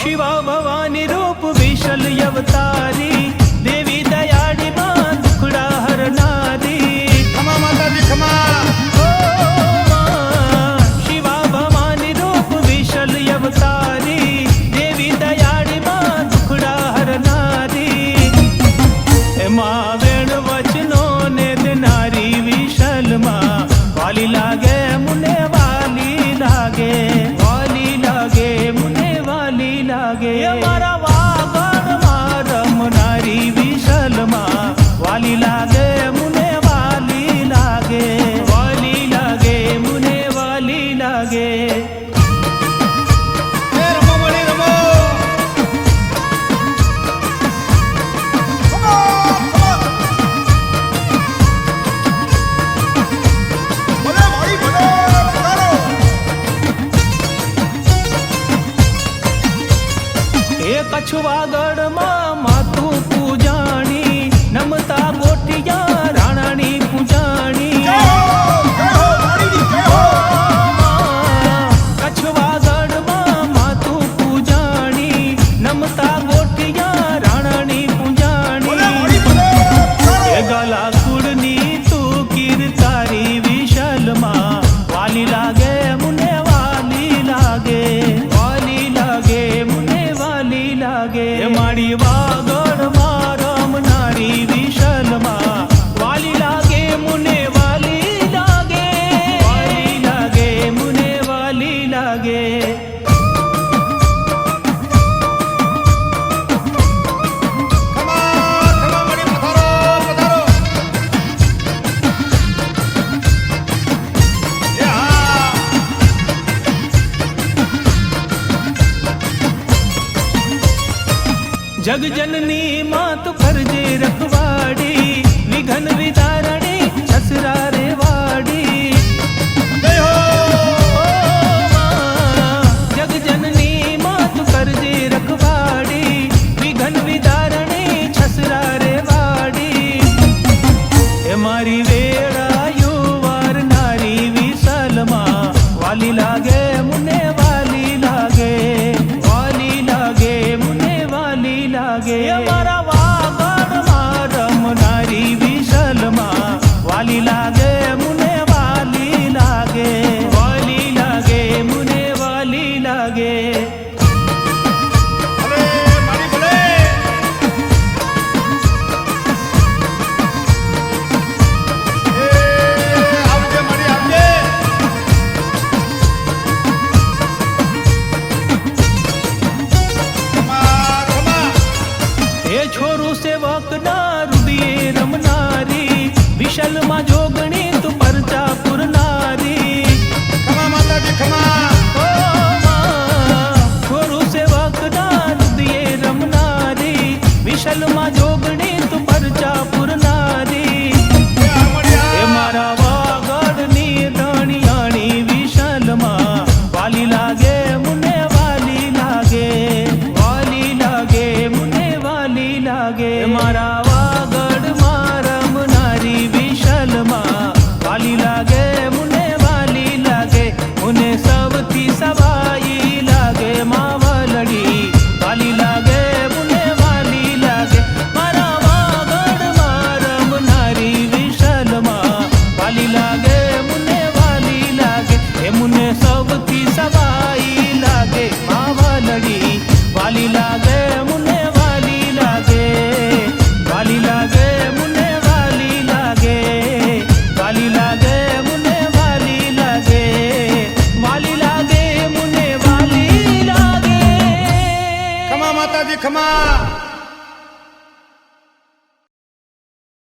शिवा भवानी रूप विशल अवतारी देवी दयाड़ी मां दुखड़ा हरनारी खमा माता जी खमा शिवा भवानी रूप विशल अवतारी देवी दयाड़ी मां दुखड़ा हरनारी मां वेण वचनो ने नारी विशल मां वाली लागे मुने वाली लागे मुने वाली लागे मारा वागण मारम नारी विशल मां वाली लागे मुने वाली लागे मुने वाली लागे ए रमो मणि रमो खमा भले भाई भले पधारो ए कछवागढ़ मां मातू पूजाणी नमता गोटिया राणानी पूजाणी कछवागढ़ मां मातू पूजाणी नमता गोटिया राणानी पूजाणी ए गला कुड़नी तू कीर्तारी विशल मां वाली लागे मुने वाली लागे मुने वाली लागे माड़ी वागड़ मारम नारी विशल मां वाली लागे मुने वाली लागे मुने वाली लागे खमा मणि पधारो या जग जननी मात फरजे रखवाड़ी विघन विदारणी ससरा रे वाड़ी जय हो जग जननी मात फरजे रखवाड़ी विघन विदारणी ससरा रे वाड़ी ए मारी वेड़ा युवार नारी विशाल मां वाली लागे मुने वाली लागे मुने वाली लागे मारा वागड़ मारम नारी विशल मां वाली लागे मुने वाली लागे मुने वाली लागे भले मणि भले ए आवजे मणि आवजे खमा ए छोरू सेवक ना रुदिए रमनारी विशल मां जोगणी तू परचा पुरनारी खमा माता जी खमा छोरू सेवक ना रुदिए रमनारी विशल मां जोगणी तू परचा पुरनारी ए मारा वागड़नी धणियाणी विशल मां वाली लागे मुने वाली लागे मुने वाली लागे मारा वागड़ मारम नारी विशल मां वाली लागे मुने वाली लागे मुने सबथी सवाई लागे मां वालड़ी वाली लागे मुने वाली लागे मारा वागड़ मारम नारी विशल मां वाली लागे मुने वाली लागे ए मुने सबथी सवाई लागे मां वालड़ी वाली लागे मुने वाली लागे मुने वाली लागे वाली लागे मुने वाली लागे मुने वाली लागे खमा माता जी खमा